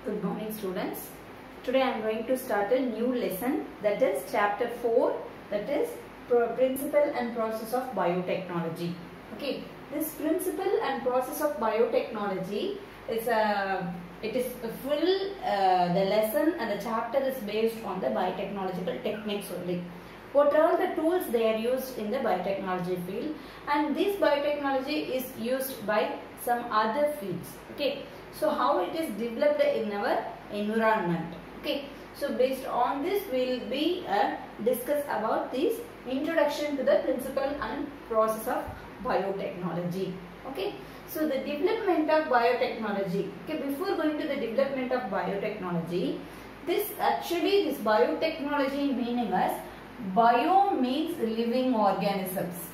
Good morning students. Today I am going to start a new lesson, that is chapter 4, that is principle and process of biotechnology. Okay, this principle and process of biotechnology is the lesson and the chapter is based on the biotechnological techniques only. What are all the tools they are used in the biotechnology field, and this biotechnology is used by some other fields. Okay, so how it is developed in our environment. Okay, so based on this we will be discuss about this introduction to the principle and process of biotechnology. Okay, so the development of biotechnology. Okay, before going to the development of biotechnology, this biotechnology meaning as bio means living organisms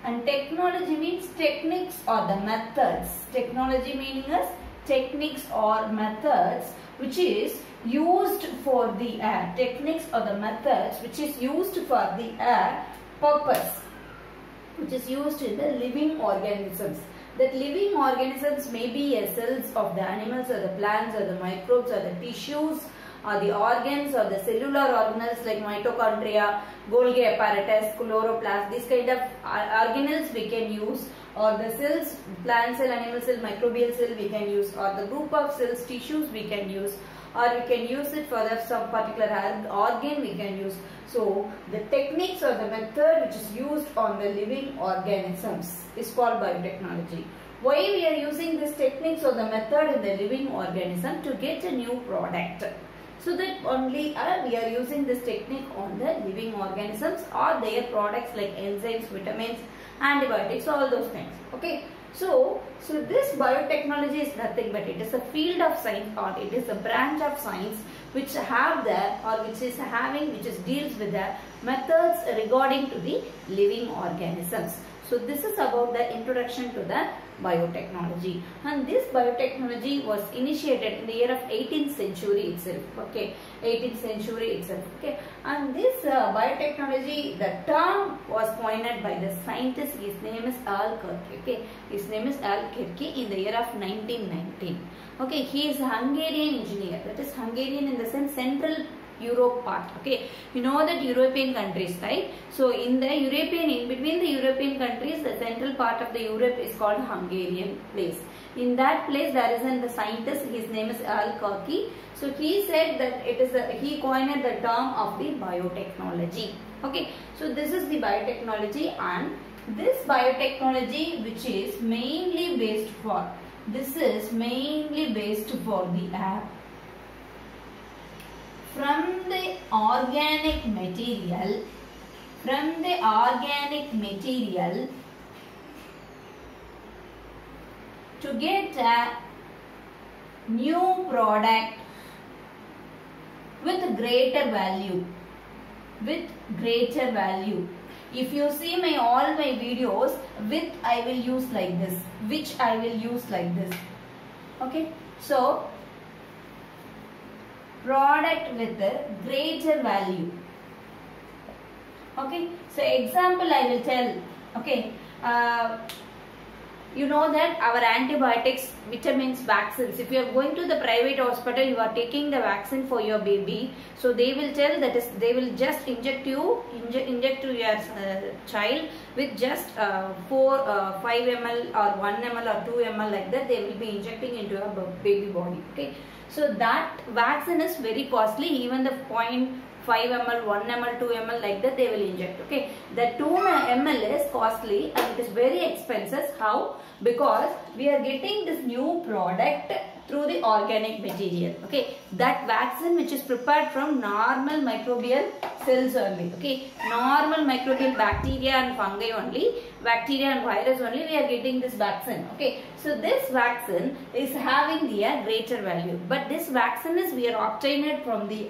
and technology means techniques or the methods. Technology meaning as techniques or methods which is used for the techniques or the methods which is used for the purpose, which is used in the living organisms. That living organisms may be cells of the animals or the plants or the microbes or the tissues or the organs or the cellular organelles like mitochondria, Golgi apparatus, chloroplast. These kind of organelles we can use, or the cells, plant cell, animal cell, microbial cell we can use, or the group of cells, tissues we can use, or we can use it for some particular organ we can use. So the techniques or the method which is used on the living organisms is called biotechnology. Why we are using this techniques or the method in the living organism? To get a new product. So that only we are using this technique on the living organisms or their products like enzymes, vitamins, antibiotics, all those things. Okay. So this biotechnology is nothing but it is a field of science, or it is a branch of science which deals with the methods regarding to the living organisms. So this is about the introduction to the biotechnology, and this biotechnology was initiated in the year of 18th century itself. Okay, 18th century itself. Okay, and this biotechnology, the term was coined by the scientist. His name is Al Kirky. Okay, his name is Al Kirky in the year of 1919. Okay, he is a Hungarian engineer. That is Hungarian in the sense Central Europe part. Okay, you know that European countries, right? So in between the European countries, the central part of the Europe is called Hungarian place. In that place there is the scientist, his name is Al Kirky. So he said that he coined the term of the biotechnology. Okay, so this is the biotechnology, and this biotechnology which is mainly based for the from the organic material to get a new product with greater value. If you see all my videos, with I will use like this, which I will use like this. Okay, so product with a greater value. Okay, so example I will tell. Okay, you know that our antibiotics, vitamins, vaccines, if you are going to the private hospital, you are taking the vaccine for your baby, so they will tell that is they will just inject to your child with just 5 ml or 1 ml or 2 ml, like that they will be injecting into your baby body. Okay, so that vaccine is very costly, even the 0.5 ml, 1 ml, 2 ml, like that they will inject. Okay, the 2 ml is costly and it is very expensive. How? Because we are getting this new product through the organic material. Okay, that vaccine which is prepared from normal microbial cells only. Okay, normal microbial bacteria and fungi only, bacteria and virus only, we are getting this vaccine. Okay, so this vaccine is having the greater value, but this vaccine is we are obtained from the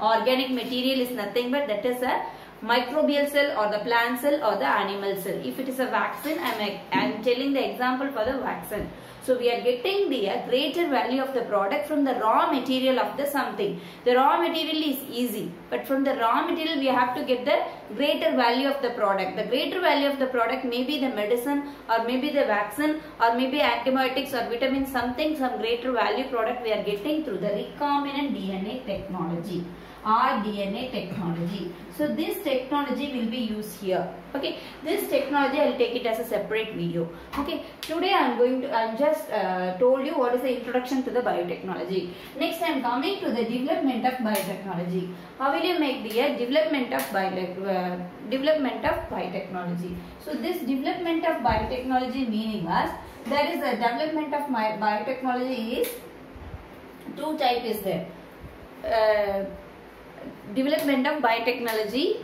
organic material is nothing but that is a microbial cell or the plant cell or the animal cell. If it is a vaccine, I am telling the example for the vaccine. So we are getting the greater value of the product from the raw material of the something. The raw material is easy, but from the raw material we have to get the greater value of the product. The greater value of the product may be the medicine or maybe the vaccine or maybe antibiotics or vitamins, something, some greater value product we are getting through the recombinant DNA technology. rDNA technology. So this technology will be used here. Okay, this technology I will take it as a separate video. Okay, today I just told you what is the introduction to the biotechnology. Next I am coming to the development of biotechnology. How will you make the development of biotechnology? So this development of biotechnology meaning was, there is a development of biotechnology is two type is there. Development of biotechnology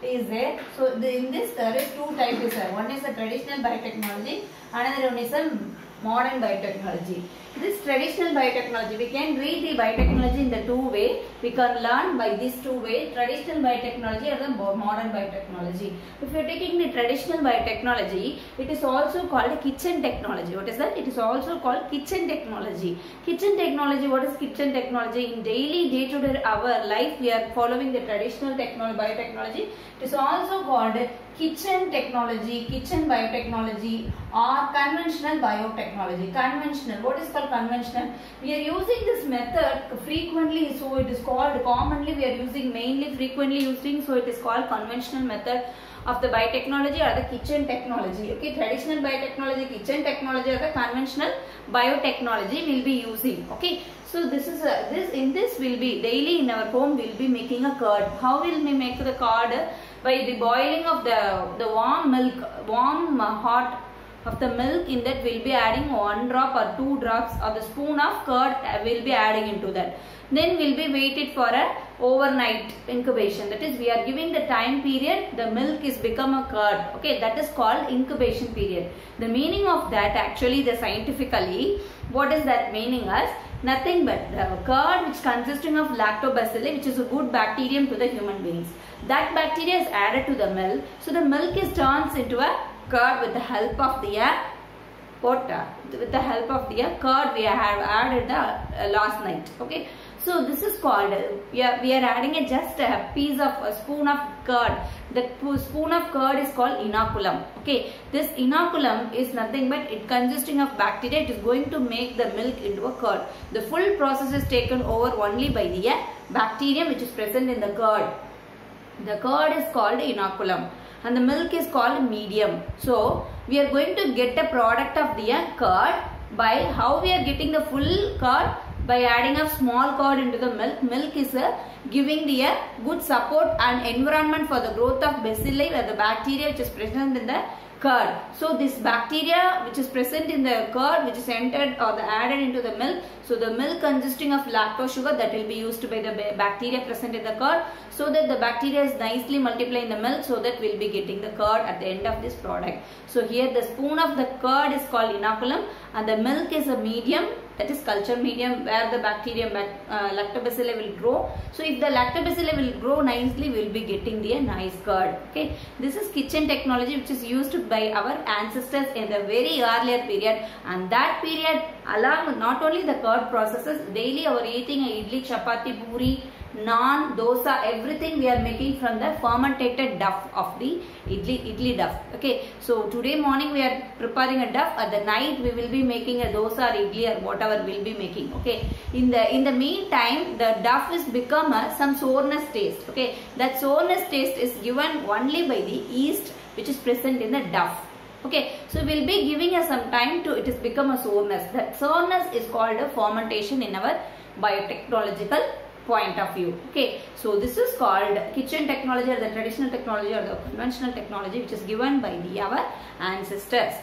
is there. So in this there is two types is there. One is the traditional biotechnology, another one is a modern biotechnology. This traditional biotechnology, we can read the biotechnology in the two way. We can learn by these two ways, traditional biotechnology or the modern biotechnology. If you are taking the traditional biotechnology, it is also called kitchen technology. What is that? It is also called kitchen technology. Kitchen technology, what is kitchen technology? In daily day-to-day our life, we are following the traditional biotechnology. It is also called kitchen technology, kitchen biotechnology or conventional biotechnology. Conventional, what is called conventional? We are using this method frequently, so it is called commonly we are using mainly frequently using, so it is called conventional method of the biotechnology or the kitchen technology. Okay, traditional biotechnology, kitchen technology or the conventional biotechnology will be using. Okay, so this is in this will be daily in our home we will be making a curd. How will we make the curd? By the boiling of the warm milk, hot of the milk, in that we will be adding 1 drop or 2 drops or the spoon of curd we will be adding into that. Then we will be waited for a overnight incubation. That is, we are giving the time period, the milk is become a curd. Okay, that is called incubation period. The meaning of that actually, the scientifically, what is that meaning as? Nothing but the curd which consisting of lactobacilli, which is a good bacterium to the human beings. That bacteria is added to the milk. So the milk is turns into a curd with the help of the water. With the help of the curd we have added the last night. Okay. So this is called, we are adding just a piece of a spoon of curd. The spoon of curd is called inoculum. Okay, this inoculum is nothing but it consisting of bacteria. It is going to make the milk into a curd. The full process is taken over only by the bacterium which is present in the curd. The curd is called inoculum and the milk is called medium. So we are going to get a product of the curd by how we are getting the full curd. By adding a small curd into the milk, milk is giving the good support and environment for the growth of bacilli or the bacteria which is present in the curd. So this bacteria which is present in the curd which is entered or added into the milk. So the milk consisting of lactose sugar that will be used by the bacteria present in the curd, so that the bacteria is nicely multiply in the milk, so that we will be getting the curd at the end of this product. So here the spoon of the curd is called inoculum and the milk is a medium, that is culture medium where the bacteria lactobacilli will grow. So if the lactobacilli will grow nicely, we will be getting the nice curd. Okay, this is kitchen technology which is used by our ancestors in the very earlier period, and that period along with not only the curd processes, daily our eating idli, chapati, puri, naan, dosa, everything we are making from the fermented duff of the idli duff. Okay, so today morning we are preparing a duff, at the night we will be making a dosa or idli or whatever we will be making. Okay, in the meantime the duff is become some soreness taste. Okay, that soreness taste is given only by the yeast which is present in the duff. Okay, so we will be giving us some time to it has become a soreness. That soreness is called a fermentation in our biotechnological point of view. Okay, so this is called kitchen technology or the traditional technology or the conventional technology which is given by our ancestors.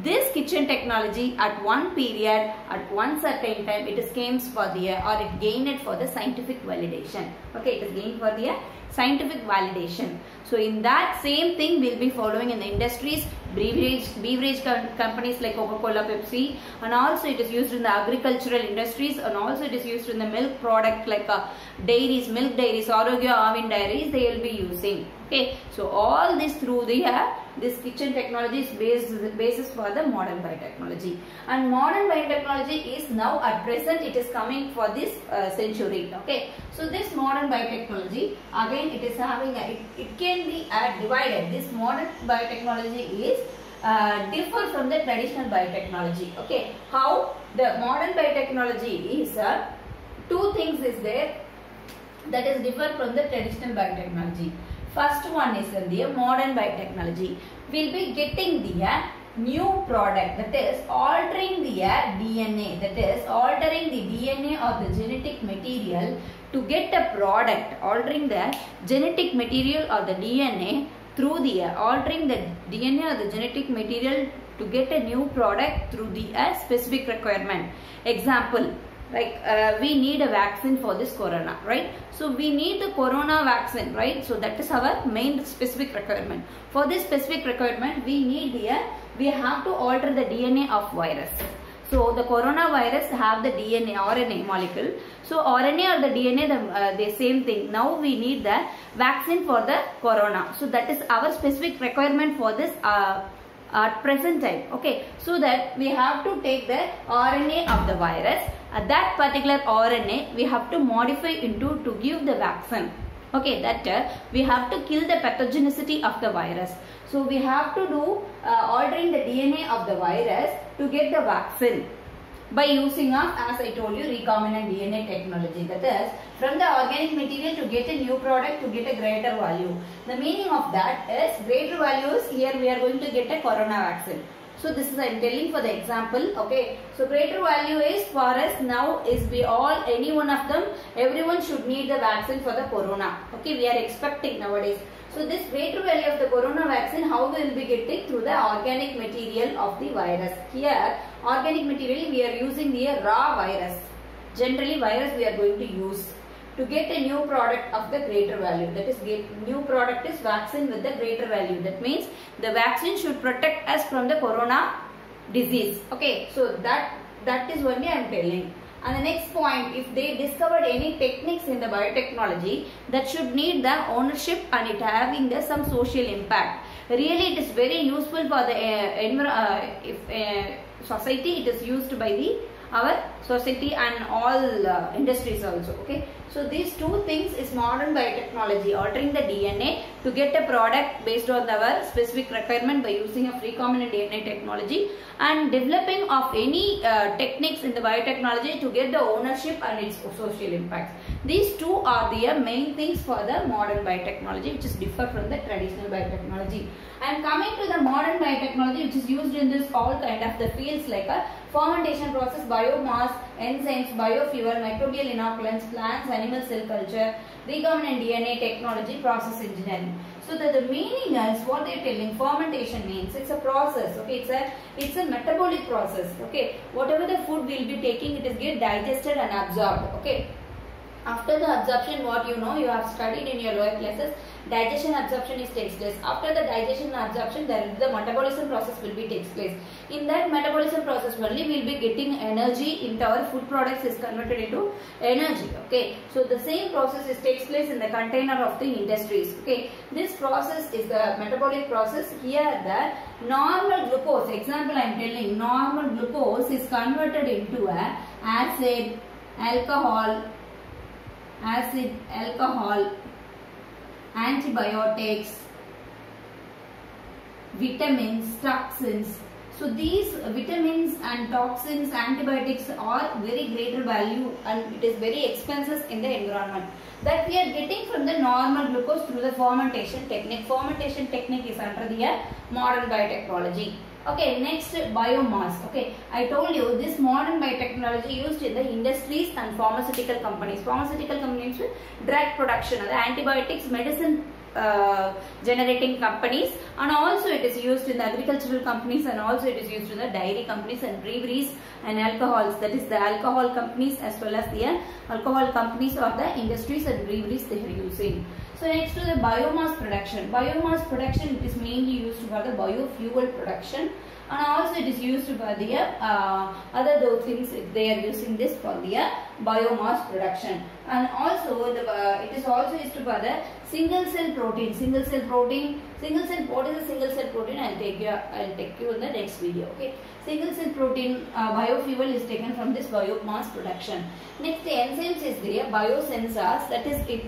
This kitchen technology at one period, at one certain time, it is came for the or it gained it for the scientific validation. Okay, it is gained for the scientific validation. So in that same thing we'll be following in the industries, beverage companies like Coca-Cola, Pepsi, and also it is used in the agricultural industries, and also it is used in the milk product like dairies, milk dairies, Arogya Avin dairies they will be using. Okay, so all this through the this kitchen technology is basis for the modern biotechnology, and modern biotechnology is now at present it is coming for this century. Okay, so this modern biotechnology again it is having it can be divided. This modern biotechnology is differ from the traditional biotechnology. Okay, how the modern biotechnology is two things is there that is differ from the traditional biotechnology. First one is the modern biotechnology. We'll be getting the new product, that is altering the DNA, that is altering the DNA or the genetic material to get a product, altering the genetic material or the DNA through the altering the DNA or the genetic material to get a new product through the specific requirement. Example, like we need a vaccine for this corona, right? So we need the corona vaccine, right? So that is our main specific requirement. For this specific requirement we need we have to alter the DNA of virus. So the coronavirus have the DNA, RNA molecule. So RNA or the DNA the same thing. Now we need the vaccine for the corona. So that is our specific requirement for this at present time. Okay, so that we have to take the RNA of the virus. That particular RNA we have to modify into to give the vaccine. Okay, that we have to kill the pathogenicity of the virus. So we have to do altering the DNA of the virus to get the vaccine by using of, as I told you, recombinant DNA technology. That is from the organic material to get a new product to get a greater value. The meaning of that is greater values. Here we are going to get a corona vaccine. So this is I am telling for the example. Okay, so greater value is for us now is we all, any one of them, everyone should need the vaccine for the corona. Okay, we are expecting nowadays. So this greater value of the corona vaccine, how we will be getting through the organic material of the virus. Here organic material we are using the raw virus. Generally virus we are going to use to get a new product of the greater value. That is new product is vaccine with the greater value. That means the vaccine should protect us from the corona disease. Okay, so that is only I am telling. And the next point, if they discovered any techniques in the biotechnology that should need the ownership and it having the some social impact. Really it is very useful for the society. It is used by our society and all industries also. Okay, so these two things is modern biotechnology, altering the DNA to get a product based on our specific requirement by using a recombinant DNA technology, and developing of any techniques in the biotechnology to get the ownership and its social impacts. These two are the main things for the modern biotechnology, which is different from the traditional biotechnology. I am coming to the modern biotechnology, which is used in this all kind of the fields like a fermentation process, biomass, enzymes, biofuel, microbial inoculants, plants, animal cell culture, recombinant DNA technology, process engineering. So the meaning is what they are telling. Fermentation means it's a process. Okay, it's a metabolic process. Okay, whatever the food we will be taking, it is get digested and absorbed. Okay. After the absorption, what you know, you have studied in your lower classes, digestion absorption is takes place. After the digestion and absorption, then the metabolism process will be takes place. In that metabolism process only, we will be getting energy into our food products is converted into energy. Okay, so the same process is takes place in the container of the industries. Okay, this process is the metabolic process. Here the normal glucose, example I am telling, normal glucose is converted into a acid, alcohol, antibiotics, vitamins, toxins. So these vitamins and toxins, antibiotics are very greater value and it is very expensive in the environment. That we are getting from the normal glucose through the fermentation technique. Fermentation technique is under the modern biotechnology. Okay, next biomass. Okay, I told you this modern biotechnology used in the industries and pharmaceutical companies. Pharmaceutical companies, drug production, the antibiotics, medicine generating companies, and also it is used in the agricultural companies, and also it is used in the dairy companies and breweries and alcohols, that is the alcohol companies as well as the alcohol companies or the industries and breweries they are using. So next to the biomass production. Biomass production, it is mainly used for the biofuel production, and also it is used for the other those things they are using this for the biomass production. And also it is also used for the single cell protein. Single cell protein. What is a single cell protein? I'll take you in the next video. Okay. Single cell protein biofuel is taken from this biomass production. Next, the enzymes is there. Biosensors. That is, the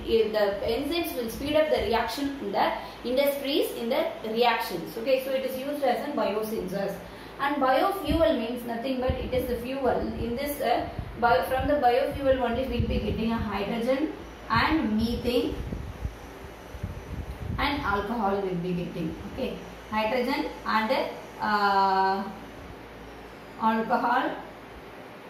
enzymes will speed up the reaction in the industries in the reactions. Okay. So it is used as a biosensors. And biofuel means nothing but it is the fuel. In this from the biofuel only we will be getting a hydrogen and methane and alcohol will be getting. Okay, hydrogen and alcohol,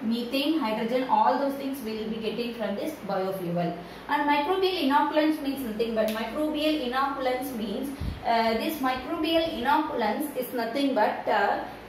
methane, hydrogen, all those things we will be getting from this biofuel. And microbial inoculants means nothing but microbial inoculants means this microbial inoculants is nothing but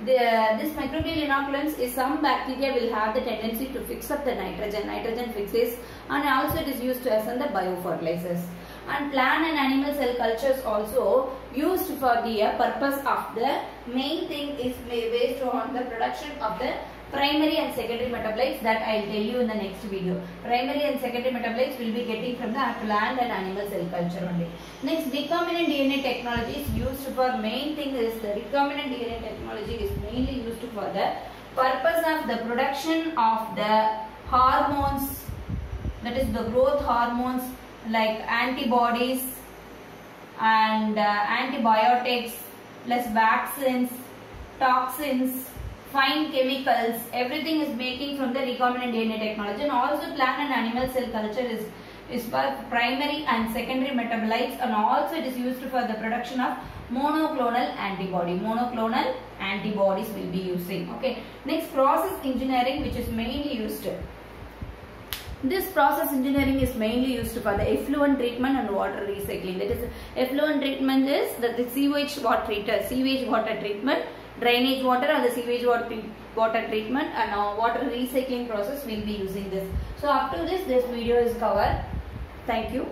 this microbial inoculants is some bacteria will have the tendency to fix up the nitrogen. Nitrogen fixes, and also it is used as in the biofertilizers. And plant and animal cell cultures also used for the purpose of the main thing is based on the production of the primary and secondary metabolites that I will tell you in the next video. Primary and secondary metabolites will be getting from the plant and animal cell culture only. Next, recombinant DNA technology is used for main thing is the recombinant DNA technology is mainly used for the purpose of the production of the hormones, that is the growth hormones like antibodies and antibiotics plus vaccines, toxins, fine chemicals, everything is making from the recombinant DNA technology. And also plant and animal cell culture is for primary and secondary metabolites, and also it is used for the production of monoclonal antibody. Monoclonal antibodies will be using. Okay. Next, process engineering, which is mainly used. This process engineering is mainly used for the effluent treatment and water recycling. That is, effluent treatment is the sewage water treatment, drainage water or the sewage water treatment, and water recycling process will be using this. So up to this video is covered. Thank you.